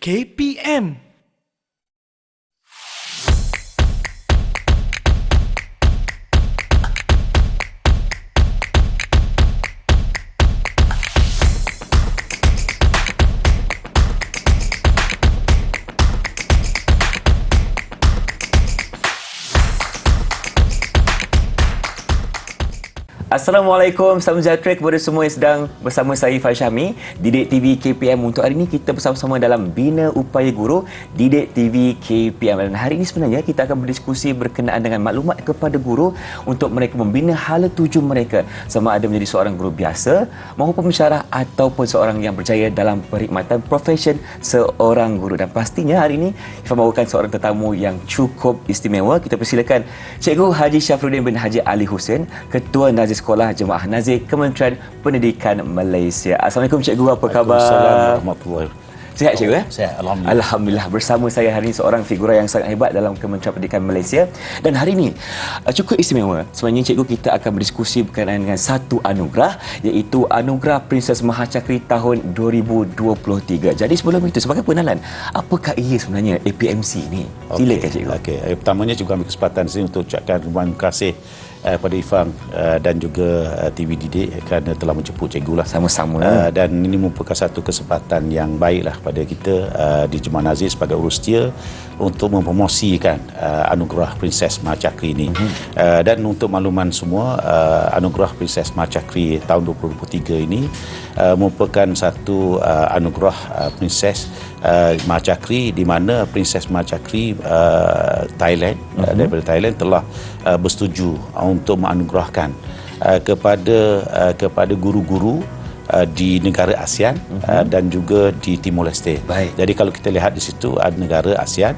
KPM. Assalamualaikum, salam sejahtera kepada semua yang sedang bersama saya Faiz Syahmi, Didik TV KPM. Untuk hari ini kita bersama-sama dalam Bina Upaya Guru Didik TV KPM. Dan hari ini sebenarnya kita akan berdiskusi berkenaan dengan maklumat kepada guru untuk mereka membina hala tuju mereka, sama ada menjadi seorang guru biasa maupun pensyarah ataupun seorang yang berjaya dalam perkhidmatan profession seorang guru. Dan pastinya hari ini kita membawakan seorang tetamu yang cukup istimewa. Kita persilakan Cikgu Haji Syafruddin bin Haji Ali Hussein, Ketua Nazir Sekolah Jemaah Nazir Kementerian Pendidikan Malaysia. Assalamualaikum Cikgu, apa khabar? Assalamualaikum warahmatullahi wabarakatuh. Sihat Cikgu? Sihat, Alhamdulillah. Alhamdulillah. Bersama saya hari ini seorang figura yang sangat hebat dalam Kementerian Pendidikan Malaysia. Dan hari ini cukup istimewa. Sebenarnya Cikgu, kita akan berdiskusi berkenaan dengan satu anugerah, iaitu Anugerah Princess Mahachakri tahun 2023. Jadi sebelum itu, sebagai pengenalan, apakah ia sebenarnya APMC ni? Silakan Cikgu. Okey. Pertamanya juga ambil kesempatan sini untuk ucapkan terima kasih pada Ifang dan juga TV Didik kerana telah menjemput Cikgu lah. Sama-sama. Dan ini merupakan satu kesempatan yang baiklah pada kita di Jemaah Nazir sebagai urus setia untuk mempromosikan anugerah Princess Mahachakri ini. Dan untuk makluman semua, anugerah Princess Mahachakri tahun 2023 ini merupakan satu anugerah Princess Mahachakri, di mana Princess Mahachakri Thailand daripada Thailand telah bersetuju untuk menganugerahkan kepada guru-guru di negara ASEAN dan juga di Timor Leste. Baik. Jadi kalau kita lihat di situ ada negara ASEAN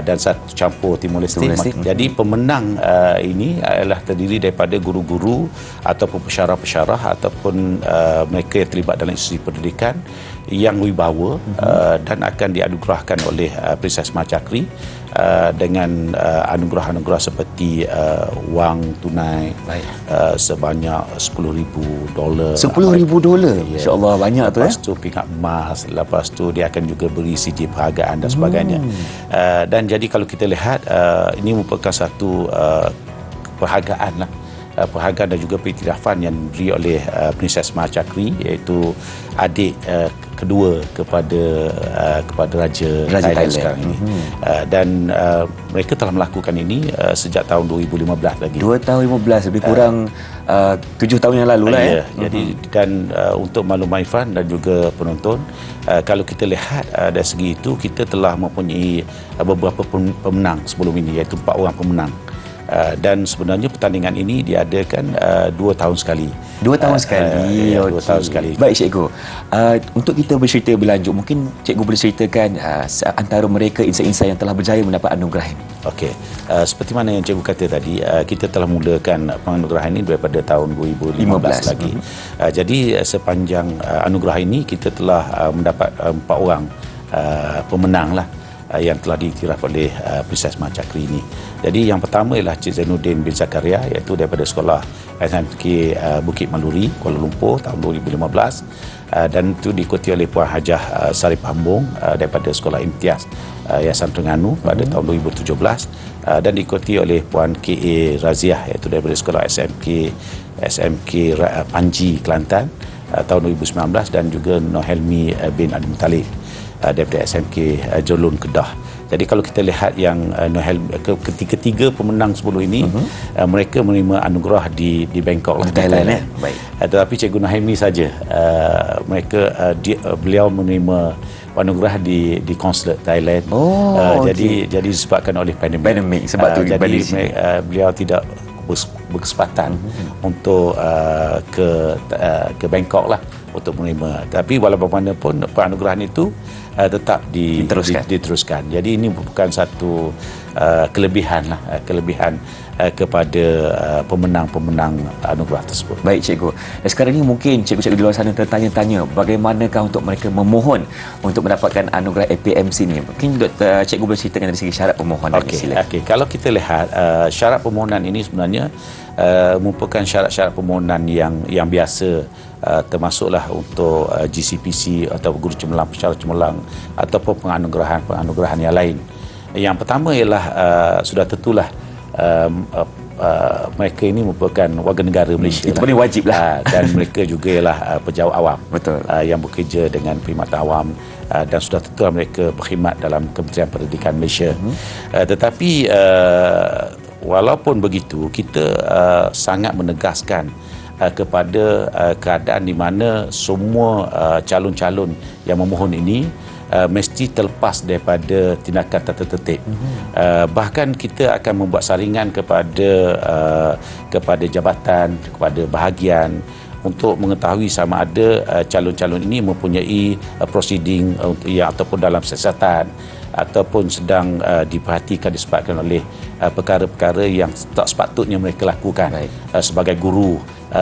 dan satu campur Timor Leste. Jadi pemenang ini adalah terdiri daripada guru-guru ataupun pensyarah-pensyarah ataupun mereka yang terlibat dalam institusi pendidikan yang wibawa dan akan dianugerahkan oleh Princess Mahachakri dengan anugerah-anugerah seperti wang tunai sebanyak $10,000. $10,000? Insya-Allah banyak tu. Lepas tu pingat emas, lepas tu dia akan juga beri CD penghargaan dan sebagainya. Dan jadi kalau kita lihat ini merupakan satu penghargaan lah, penghargaan dan juga pengiktirafan yang diberi oleh Princess Mahachakri, iaitu adik kedua kepada Raja Thailand sekarang ini. Dan mereka telah melakukan ini sejak tahun 2015 lagi. 2 tahun 15, lebih kurang 7 tahun yang lalu lah. Jadi dan untuk makluman Irfan dan juga penonton, kalau kita lihat dari segi itu, kita telah mempunyai beberapa pemenang sebelum ini, iaitu 4 orang pemenang. Dan sebenarnya pertandingan ini diadakan 2 tahun sekali. 2 tahun sekali. 2 tahun sekali. Baik Cikgu, untuk kita bercerita berlanjut, mungkin Cikgu boleh ceritakan antara mereka insan-insan yang telah berjaya mendapat anugerah ini. Okey, seperti mana yang Cikgu kata tadi, kita telah mulakan penganugerahan ini daripada tahun 2015 lagi. Jadi sepanjang anugerah ini kita telah mendapat 4 orang pemenang lah yang telah diiktiraf oleh Princess Mahachakri ini. Jadi yang pertama ialah Cik Zainuddin bin Zakaria, iaitu daripada sekolah SMK Bukit Maluri, Kuala Lumpur tahun 2015, dan itu diikuti oleh Puan Hajah Sarip Hambung daripada sekolah Imtiaz Yayasan Terengganu pada tahun 2017, dan diikuti oleh Puan K.A. Raziah, iaitu daripada sekolah SMK Panji Kelantan tahun 2019, dan juga Nohelmi bin Abdul Muttalib daripada SMK Jolun Kedah. Jadi kalau kita lihat yang ketiga pemenang sebelum ini, mereka menerima anugerah di Bangkok lah, Thailand. Baik. Tetapi Cikgu Nohelmi saja beliau menerima anugerah di konsulat Thailand. Jadi disebabkan oleh pandemik. Sebab tu jadi beliau tidak berkesempatan untuk ke Bangkok lah untuk menerima. Tapi walaupun mana pun penganugerahan itu tetap diteruskan. Jadi ini merupakan satu kelebihan kepada pemenang-pemenang anugerah tersebut. Baik Cikgu. Dan sekarang ini mungkin cikgu-cikgu di luar sana tertanya-tanya bagaimanakah untuk mereka memohon untuk mendapatkan anugerah APMC ni. Mungkin Cikgu boleh ceritakan dari segi syarat permohonan. Okey, kalau kita lihat syarat permohonan ini sebenarnya merupakan syarat-syarat permohonan yang biasa, termasuklah untuk GCPC atau guru cemerlang, pensyarah cemerlang ataupun penganugerahan yang lain. Yang pertama ialah sudah tentulah mereka ini merupakan warga negara Malaysia. Itu paling wajib lah. Dan mereka juga ialah pejabat awam. Betul. Yang bekerja dengan perkhidmatan awam, dan sudah tentu mereka berkhidmat dalam Kementerian Pendidikan Malaysia. Tetapi walaupun begitu, kita sangat menegaskan kepada keadaan di mana semua calon-calon yang memohon ini mesti terlepas daripada tindakan tata tertib. Bahkan kita akan membuat saringan kepada jabatan, kepada bahagian untuk mengetahui sama ada calon-calon ini mempunyai proceeding ataupun dalam siasatan ataupun sedang diperhatikan disebabkan oleh perkara-perkara yang tak sepatutnya mereka lakukan. Sebagai guru,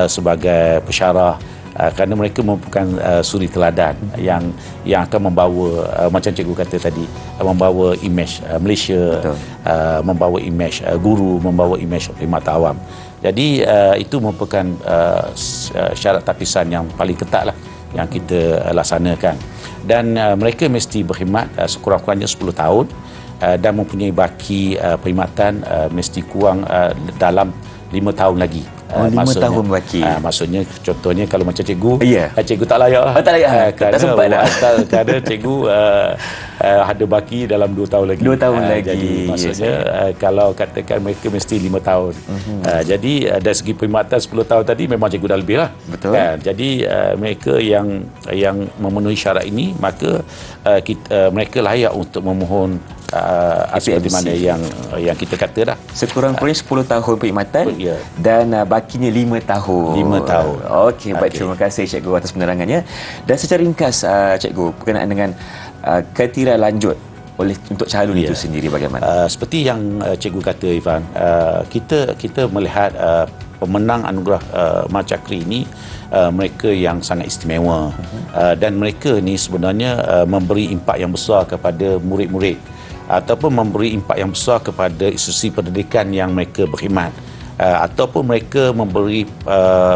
sebagai pensyarah, kerana mereka merupakan suri teladan yang akan membawa, macam cikgu kata tadi, membawa imej Malaysia, membawa imej guru, membawa imej perkhidmatan awam. Jadi itu merupakan syarat tapisan yang paling ketat lah yang kita laksanakan. Dan mereka mesti berkhidmat sekurang-kurangnya 10 tahun dan mempunyai baki perkhidmatan mesti kurang dalam 5 tahun lagi. 5 tahun baki. Maksudnya contohnya kalau macam cikgu, Ya. cikgu tak layak. Tak layak. Tak sempat dah. Kerana cikgu ada baki dalam 2 tahun lagi. 2 tahun lagi. Jadi maksudnya kalau katakan mereka mesti 5 tahun. Jadi dari segi perkhidmatan 10 tahun tadi memang cikgu dah lebih lah. Betul. Jadi mereka yang memenuhi syarat ini, maka mereka layak untuk memohon seperti mana yang kita kata dah. Sekurang-kurangnya 10 tahun perkhidmatan dan bakinya 5 tahun. 5 tahun. Okey, baik. Terima kasih cikgu atas penerangannya. Dan secara ringkas cikgu, berkenaan dengan kriteria lanjut untuk calon itu sendiri bagaimana? Seperti yang cikgu kata Ivan, kita melihat pemenang anugerah Mahacakri ini mereka yang sangat istimewa, dan mereka ni sebenarnya memberi impak yang besar kepada murid-murid ataupun memberi impak yang besar kepada institusi pendidikan yang mereka berkhidmat, ataupun mereka memberi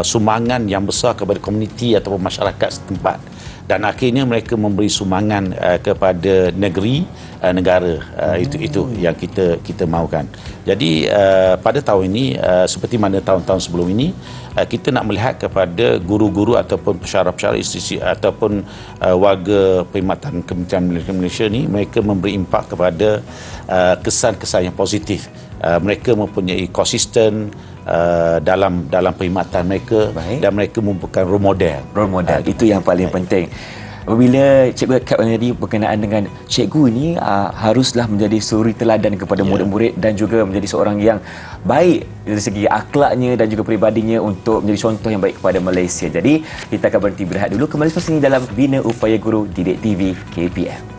sumbangan yang besar kepada komuniti ataupun masyarakat setempat, dan akhirnya mereka memberi sumbangan kepada negeri, negara. Itu yang kita mahukan. Jadi pada tahun ini, seperti mana tahun-tahun sebelum ini, kita nak melihat kepada guru-guru ataupun pensyarah-pensyarah institusi ataupun warga perkhidmatan Kementerian Pendidikan Malaysia ni, mereka memberi impak kepada kesan-kesan yang positif. Mereka mempunyai konsisten dalam perkhidmatan mereka. Baik. Dan mereka merupakan role model. Itu yang paling penting. Apabila cikgu Kak tadi berkenaan dengan cikgu ini haruslah menjadi suri teladan kepada murid-murid dan juga menjadi seorang yang baik dari segi akhlaknya dan juga peribadinya untuk menjadi contoh yang baik kepada Malaysia. Jadi kita akan berhenti berehat dulu, kembali selepas ini dalam Bina Upaya Guru Didik TV KPM.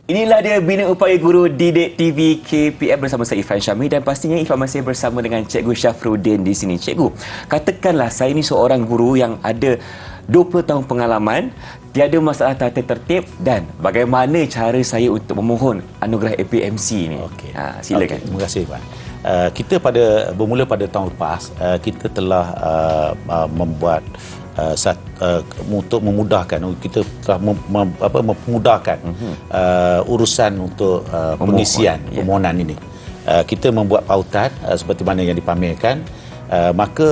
Inilah dia Bina Upaya Guru Didik TV KPM bersama saya Irfan Syamil, dan pastinya Irfan masih bersama dengan Cikgu Syafruddin di sini. Cikgu, katakanlah saya ini seorang guru yang ada 20 tahun pengalaman, tiada masalah tata tertib, dan bagaimana cara saya untuk memohon anugerah APMC ini? Silakan. Terima kasih, Pak. Kita bermula pada tahun lepas, kita telah membuat untuk memudahkan, kita telah memudahkan urusan untuk pengisian permohonan ini. Kita membuat pautan seperti mana yang dipamerkan, maka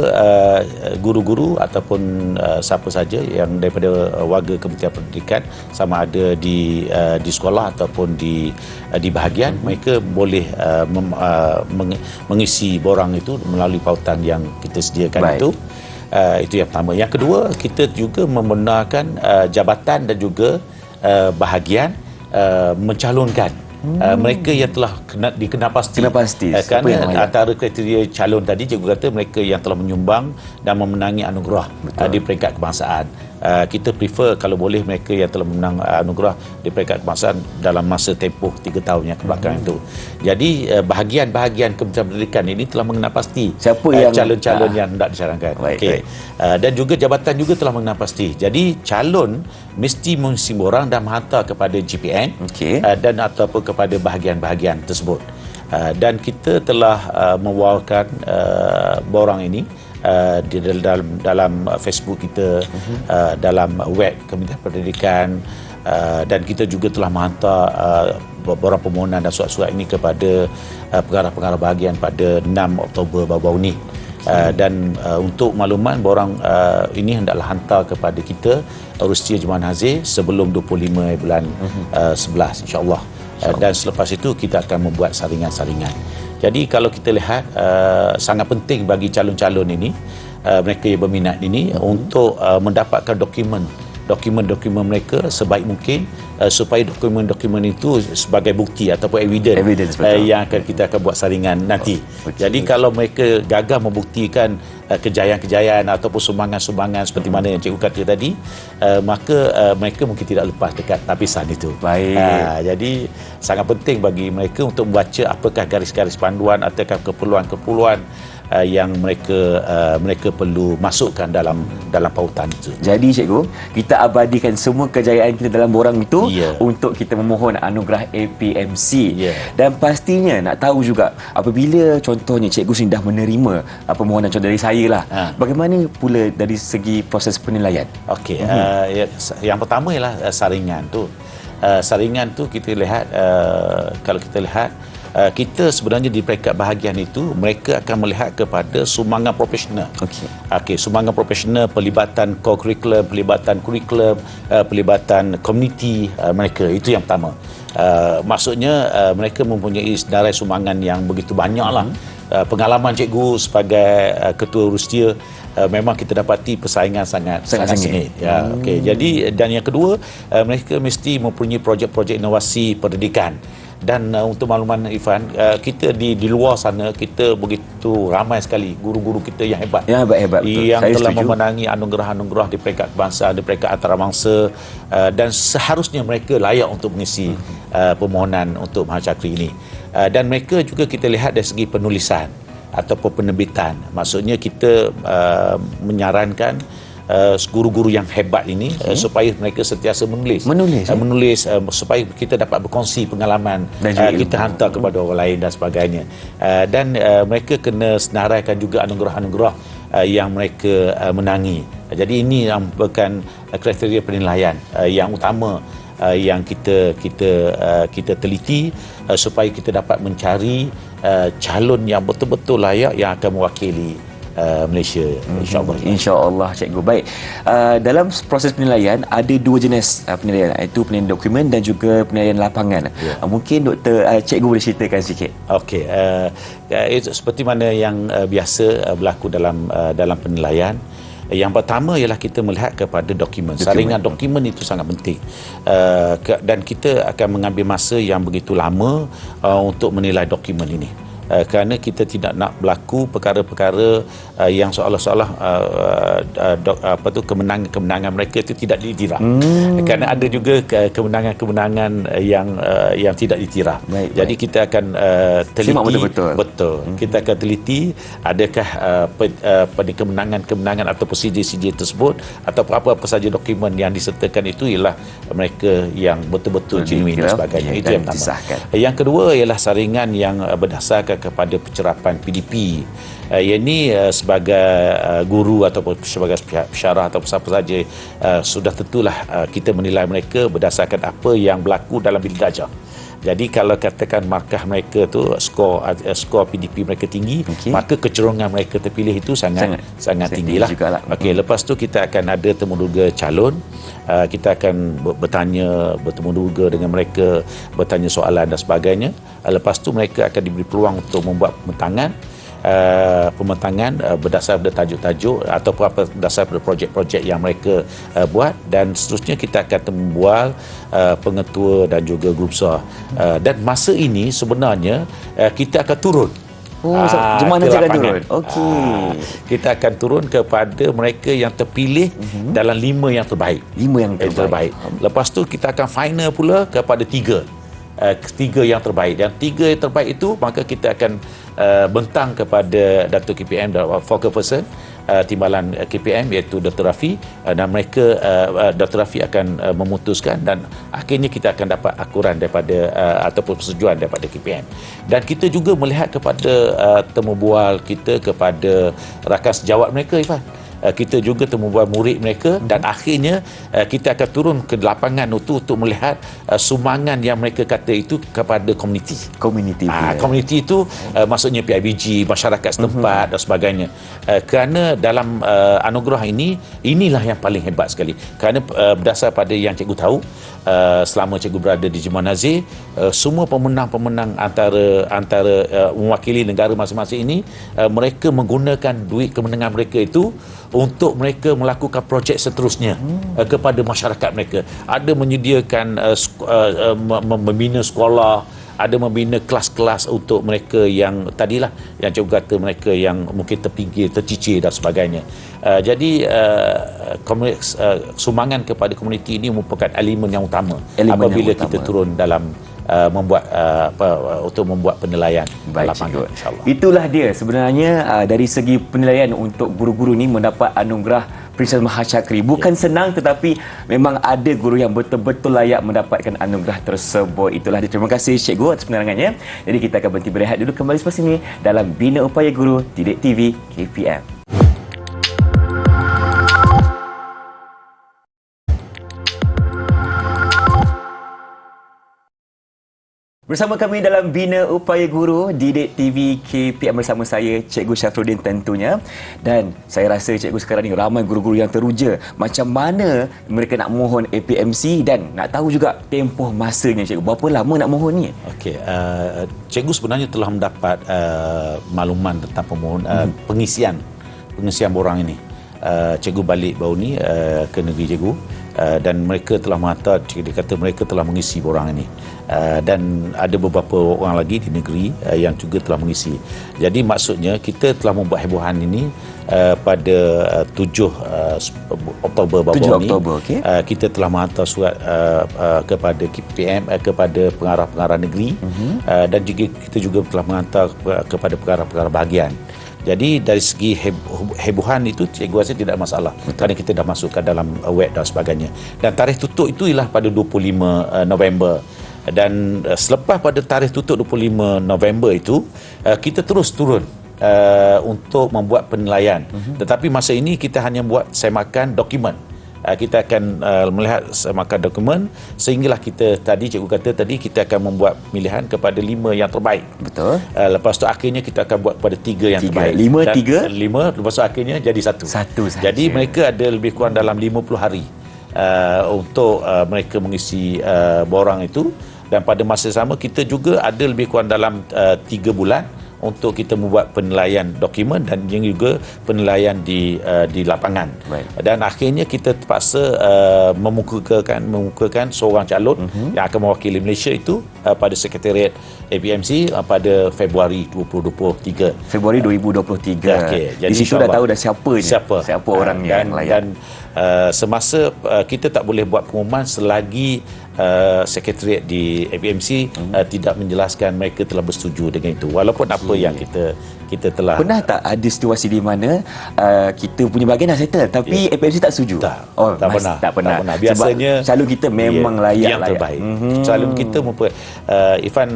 guru-guru ataupun siapa saja yang daripada warga Kementerian Pendidikan, sama ada di sekolah ataupun di bahagian, mereka boleh mengisi borang itu melalui pautan yang kita sediakan. Baik. Itu yang pertama. Yang kedua, kita juga membenarkan jabatan dan juga bahagian mencalonkan mereka yang telah dikenal pasti. Kerana antara kriteria calon tadi, cikgu kata mereka yang telah menyumbang dan memenangi anugerah di peringkat kebangsaan. kita prefer kalau boleh mereka yang telah menang anugerah di peringkat kebangsaan dalam masa tempoh 3 tahun yang kebelakang itu. Jadi bahagian-bahagian Kementerian Pendidikan ini telah mengenal pasti siapa yang calon-calon yang hendak dicalonkan. Okey. Dan juga jabatan juga telah mengenal pasti. Jadi calon mesti mengisi borang dan menghantar kepada GPN dan ataupun kepada bahagian-bahagian tersebut. Dan kita telah membawakan borang ini di dalam Facebook kita, dalam web Kementerian Pendidikan, dan kita juga telah menghantar borang permohonan dan surat-surat ini kepada pengarah-pengarah bahagian pada 6 Oktober baru-baru ini. Dan untuk makluman, borang ini hendaklah hantar kepada kita Rusia Jemaah Nazir sebelum 25 bulan 11 insya-Allah. Dan selepas itu kita akan membuat saringan-saringan. Jadi kalau kita lihat sangat penting bagi calon-calon ini, mereka yang berminat ini untuk mendapatkan dokumen mereka sebaik mungkin, supaya dokumen-dokumen itu sebagai bukti ataupun evidence yang kita akan buat saringan nanti. Jadi kalau mereka gagal membuktikan kejayaan-kejayaan ataupun sumbangan-sumbangan seperti mana yang cikgu kata tadi, maka mereka mungkin tidak lepas dekat lapisan itu. Jadi sangat penting bagi mereka untuk membaca apakah garis-garis panduan ataukah keperluan-keperluan yang mereka perlu masukkan dalam pautan itu. Jadi cikgu, kita abadikan semua kejayaan kita dalam borang itu untuk kita memohon anugerah APMC. Dan pastinya nak tahu juga apabila contohnya cikgu sudah menerima permohonan contoh dari saya lah, bagaimana pula dari segi proses penilaian? Okey, yang pertama ialah saringan tu. Saringan tu kita lihat, kalau kita lihat, kita sebenarnya di peringkat bahagian itu mereka akan melihat kepada sumbangan profesional. Sumbangan profesional, pelibatan co-curriculum, pelibatan kurikulum, pelibatan komuniti mereka. Itu yang pertama. Maksudnya mereka mempunyai senarai sumbangan yang begitu banyaklah. Pengalaman cikgu sebagai ketua Rusia, memang kita dapati persaingan sangat sengit. Jadi, dan yang kedua, mereka mesti mempunyai projek-projek inovasi pendidikan. Dan untuk makluman Irfan, kita di luar sana kita begitu ramai sekali guru-guru kita yang hebat. Yang telah memenangi anugerah-anugerah di peringkat kebangsaan, di peringkat antarabangsa, dan seharusnya mereka layak untuk mengisi permohonan untuk Mahacakri ini. Dan mereka juga kita lihat dari segi penulisan ataupun penerbitan. Maksudnya kita menyarankan guru-guru yang hebat ini supaya mereka sentiasa menulis supaya kita dapat berkongsi pengalaman, kita hantar kepada orang lain dan sebagainya. Dan mereka kena senaraikan juga anugerah-anugerah yang mereka menangi. Jadi ini merupakan kriteria penilaian yang utama yang kita teliti, supaya kita dapat mencari calon yang betul-betul layak yang akan mewakili Malaysia, insya-Allah. Insya-Allah cikgu. Baik. Dalam proses penilaian ada dua jenis penilaian, iaitu penilaian dokumen dan juga penilaian lapangan. Mungkin cikgu boleh ceritakan sikit. Okey. Seperti mana yang biasa berlaku dalam penilaian. Yang pertama ialah kita melihat kepada dokumen. Saringan dokumen itu sangat penting. Dan kita akan mengambil masa yang begitu lama untuk menilai dokumen ini. Kerana kita tidak nak berlaku perkara-perkara yang seolah-olah kemenangan mereka itu tidak diiktiraf. Kerana ada juga kemenangan-kemenangan yang tidak diiktiraf. Jadi kita akan teliti betul. Kita akan teliti adakah pada kemenangan-kemenangan atau CJ tersebut atau apa-apa saja dokumen yang disertakan itu ialah mereka yang betul-betul genuine dan sebagainya. Itu yang pertama. Yang kedua ialah saringan yang berdasarkan kepada pencerapan PDP. Yang ini sebagai guru ataupun sebagai pensyarah atau siapa saja, sudah tentulah kita menilai mereka berdasarkan apa yang berlaku dalam bilik darjah. Jadi kalau katakan markah mereka tu skor PDP mereka tinggi, maka kecerungan mereka terpilih itu sangat tinggilah. Okey, lepas tu kita akan ada temuduga calon. Kita akan bertemu duga dengan mereka, bertanya soalan dan sebagainya. Lepas tu mereka akan diberi peluang untuk membuat pemetangan berdasar pada tajuk-tajuk ataupun berdasar pada projek-projek yang mereka buat, dan seterusnya kita akan membual pengetua dan juga grup besar. Dan masa ini sebenarnya kita akan turun Jemaah Nazir akan turun. Kita akan turun kepada mereka yang terpilih dalam 5 yang terbaik. 5 yang terbaik. Lepas tu kita akan final pula kepada 3. 3 yang terbaik. Dan 3 yang terbaik itu maka kita akan bentang kepada Datuk KPM, focal person timbalan KPM, iaitu Dr. Rafi, dan mereka Dr. Rafi akan memutuskan dan akhirnya kita akan dapat akuran daripada ataupun persetujuan daripada KPM. Dan kita juga melihat kepada temu bual kita kepada rakan sejawat mereka, Ifan. Kita juga temu bual murid mereka dan akhirnya kita akan turun ke lapangan untuk melihat sumbangan yang mereka kata itu kepada komuniti. Komuniti itu maksudnya PIBG, masyarakat setempat dan sebagainya. Kerana dalam anugerah ini, inilah yang paling hebat sekali. Kerana berdasar pada yang cikgu tahu, selama cikgu berada di Jemaah Nazir, semua pemenang-pemenang antara mewakili negara masing-masing ini, mereka menggunakan duit kemenangan mereka itu untuk mereka melakukan projek seterusnya kepada masyarakat mereka. Ada menyediakan membina sekolah, ada membina kelas-kelas untuk mereka yang tadilah yang cikgu kata mereka yang mungkin terpinggir, tercicir dan sebagainya. Jadi sumbangan kepada komuniti ini merupakan elemen yang utama apabila kita turun dalam untuk membuat penilaian lapangan, insyaAllah. Itulah dia sebenarnya dari segi penilaian untuk guru-guru ni mendapat anugerah Princess Mahachakri. Bukan senang, tetapi memang ada guru yang betul-betul layak mendapatkan anugerah tersebut. Itulah dia. Terima kasih Cikgu atas penerangannya. Jadi kita akan berhenti berehat dulu, kembali selepas ini dalam Bina Upaya Guru Didik TV KPM. Bersama kami dalam Bina Upaya Guru Didik TV KPM bersama saya Cikgu Syafruddin tentunya. Dan saya rasa cikgu sekarang ni ramai guru-guru yang teruja macam mana mereka nak mohon APMC dan nak tahu juga tempoh masanya cikgu. Berapa lama nak mohon ni? Okey, cikgu sebenarnya telah mendapat makluman tentang pengisian borang ini. Cikgu balik baru ni ke negeri cikgu dan mereka telah menghantar, dia kata mereka telah mengisi borang ini. Dan ada beberapa orang lagi di negeri yang juga telah mengisi. Jadi maksudnya kita telah membuat hebohan ini pada 7 Oktober baru ini. Kita telah menghantar surat kepada KPM, kepada pengarah-pengarah negeri, dan juga kita juga telah menghantar kepada pengarah-pengarah bahagian. Jadi dari segi hebohan itu cikgu rasa tidak masalah. Kerana kita dah masukkan dalam web dan sebagainya. Dan tarikh tutup itu ialah pada 25 November. Dan selepas pada tarikh tutup 25 November itu, kita terus turun untuk membuat penilaian. Tetapi masa ini kita hanya buat semakan dokumen. Kita akan melihat semakan dokumen sehinggalah kita tadi cikgu kata tadi kita akan membuat pilihan kepada 5 yang terbaik. Betul. Lepas tu akhirnya kita akan buat kepada 3 yang terbaik. 5 lepas tu akhirnya jadi 1. Jadi mereka ada lebih kurang dalam 50 hari untuk mereka mengisi borang itu, dan pada masa sama kita juga ada lebih kurang dalam 3 bulan untuk kita membuat penilaian dokumen dan juga penilaian di lapangan. Dan akhirnya kita terpaksa memukakan seorang calon yang akan mewakili Malaysia itu pada Sekretariat APMC pada Februari 2023. Februari 2023. Okay. Di situ dah tahu dah siapa orang yang layak. Dan semasa kita tak boleh buat pengumuman selagi Sekretariat di APMC tidak menjelaskan mereka telah bersetuju dengan itu, walaupun apa yang kita telah. Pernah tak ada situasi di mana kita punya bahagian dah settle tapi APMC tak setuju? Tak pernah. Biasanya calon kita memang layak yang terbaik. Calon kita Ifan,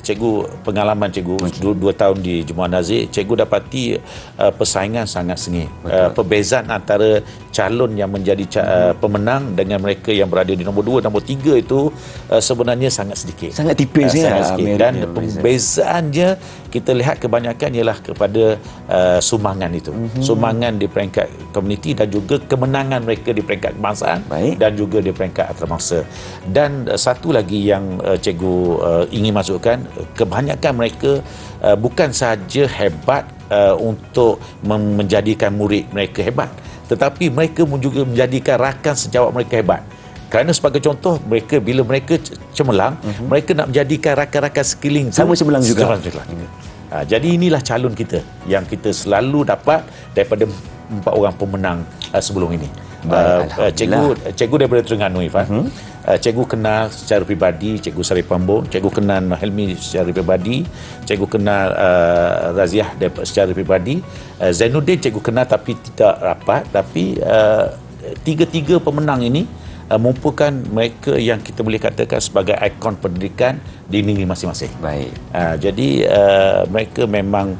cikgu pengalaman cikgu 2 tahun di Jemaah Nazir, cikgu dapati persaingan sangat sengit. Perbezaan antara calon yang menjadi pemenang dengan mereka yang berada di nombor 2, nombor 3 itu sebenarnya sangat sedikit. Sangat tipis dan pembezaannya kita lihat kebanyakan ialah kepada sumbangan itu. Sumbangan di peringkat komuniti dan juga kemenangan mereka di peringkat kebangsaan dan juga di peringkat antarabangsa. Dan satu lagi yang cikgu ingin masukkan, kebanyakan mereka bukan sahaja hebat untuk menjadikan murid mereka hebat, tetapi mereka juga menjadikan rakan sejawat mereka hebat. Kerana sebagai contoh, bila mereka cemerlang, mereka nak menjadikan rakan-rakan sekeliling sama cemerlang juga. Jadi inilah calon kita yang kita selalu dapat daripada 4 orang pemenang sebelum ini. Cikgu daripada Terengganu, Irfan. Cikgu kenal secara peribadi Cikgu Sarip Pambon, Cikgu kenal Helmi secara peribadi, Cikgu kenal Raziah secara peribadi, Zainuddin Cikgu kenal tapi tidak rapat, tapi tiga-tiga pemenang ini merupakan mereka yang kita boleh katakan sebagai ikon pendidikan di negeri masing-masing. Baik. Jadi mereka memang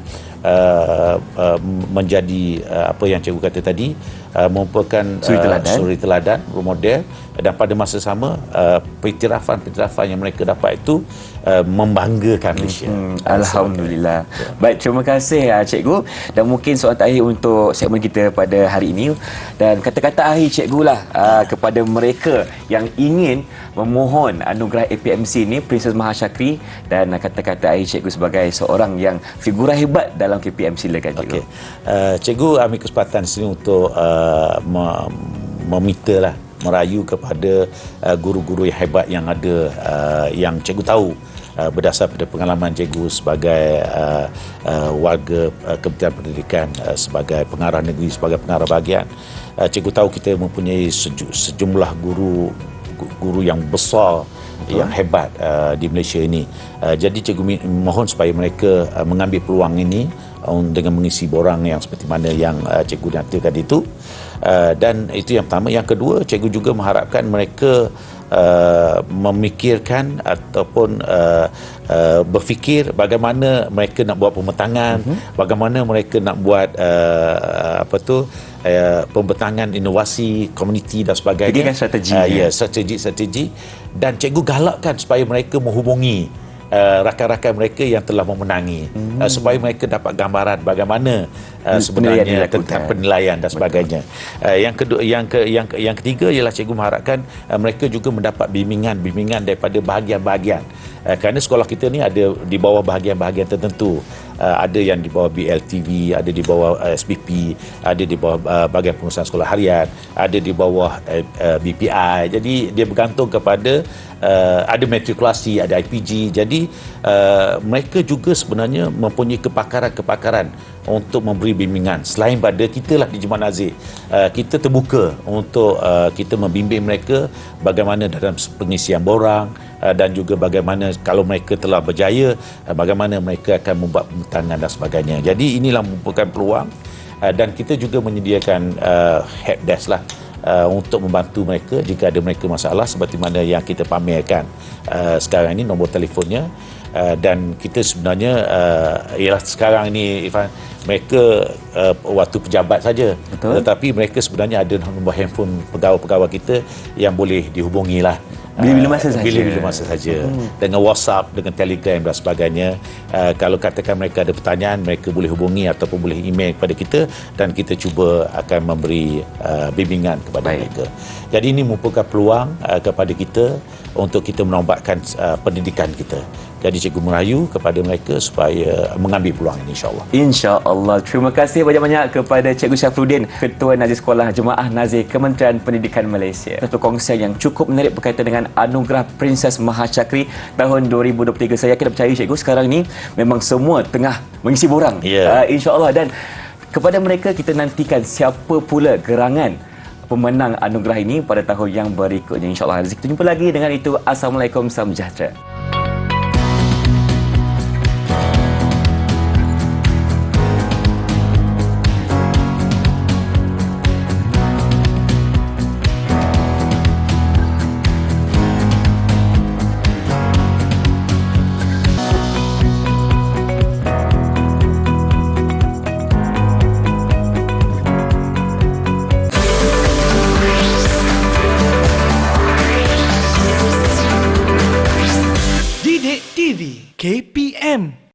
menjadi apa yang cikgu kata tadi, merupakan suri teladan, role model, dan pada masa sama peniktirafan yang mereka dapat itu membanggakan Malaysia. Alhamdulillah. Baik, terima kasih cikgu, dan mungkin soalan terakhir untuk segmen kita pada hari ini, dan kata-kata akhir cikgu lah kepada mereka yang ingin memohon anugerah APMC ni, Princess Mahashakri, dan kata-kata akhir cikgu sebagai seorang yang figura hebat dalam KPM. Silakan cikgu. Cikgu ambil kesempatan di sini untuk meminta lah, merayu kepada guru-guru yang hebat yang ada, yang cikgu tahu berdasar pada pengalaman cikgu sebagai warga Kementerian Pendidikan, sebagai pengarah negeri, sebagai pengarah bahagian. Cikgu tahu kita mempunyai sejumlah guru yang besar, yang hebat di Malaysia ini. Jadi cikgu mohon supaya mereka mengambil peluang ini dengan mengisi borang yang seperti mana yang cikgu nyatakan itu. Dan itu yang pertama. Yang kedua, cikgu juga mengharapkan mereka memikirkan ataupun berfikir bagaimana mereka nak buat pemetangan, bagaimana mereka nak buat pembentangan inovasi komuniti dan sebagainya. Strategi. Dan cikgu galakkan supaya mereka menghubungi rakan-rakan mereka yang telah memenangi, supaya mereka dapat gambaran bagaimana sebenarnya tentang penilaian dan sebagainya. Yang ketiga ialah cikgu mengharapkan mereka juga mendapat bimbingan daripada bahagian-bahagian, kerana sekolah kita ni ada di bawah bahagian-bahagian tertentu. Ada yang di bawah BLTV, ada di bawah SPP, ada di bawah bahagian pengurusan sekolah harian, ada di bawah BPI. Jadi dia bergantung kepada ada matrikulasi, ada IPG. Jadi mereka juga sebenarnya mempunyai kepakaran untuk memberi bimbingan. Selain pada kita lah di Jemaah Nazir, kita terbuka untuk kita membimbing mereka bagaimana dalam pengisian borang, dan juga bagaimana kalau mereka telah berjaya, bagaimana mereka akan membuat pembentangan dan sebagainya. Jadi inilah merupakan peluang, dan kita juga menyediakan helpdesk lah untuk membantu mereka jika ada mereka masalah, seperti mana yang kita pamerkan sekarang ini nombor telefonnya. Dan kita sebenarnya ialah sekarang ini, Irfan, mereka waktu pejabat saja. Betul. Tetapi mereka sebenarnya ada nombor handphone pegawai-pegawai kita yang boleh dihubungi lah bila-bila masa saja. Dengan WhatsApp, dengan Telegram dan sebagainya. Kalau katakan mereka ada pertanyaan, mereka boleh hubungi ataupun boleh email kepada kita, dan kita cuba akan memberi bimbingan kepada mereka. Jadi ini merupakan peluang kepada kita untuk kita menobatkan pendidikan kita. Jadi cikgu merayu kepada mereka supaya mengambil peluang ini, insya-Allah. Insya-Allah. Terima kasih banyak-banyak kepada Cikgu Syafruddin, Ketua Nazir Sekolah Jemaah Nazir Kementerian Pendidikan Malaysia. Satu kongsian yang cukup menarik berkaitan dengan anugerah Princess Mahashakri tahun 2023. Saya yakin percaya cikgu sekarang ni memang semua tengah mengisi borang. Insya-Allah. Dan kepada mereka kita nantikan siapa pula gerangan pemenang anugerah ini pada tahun yang berikutnya, insya-Allah. Kita jumpa lagi. Dengan itu, Assalamualaikum, salam sejahtera. Didik TV KPM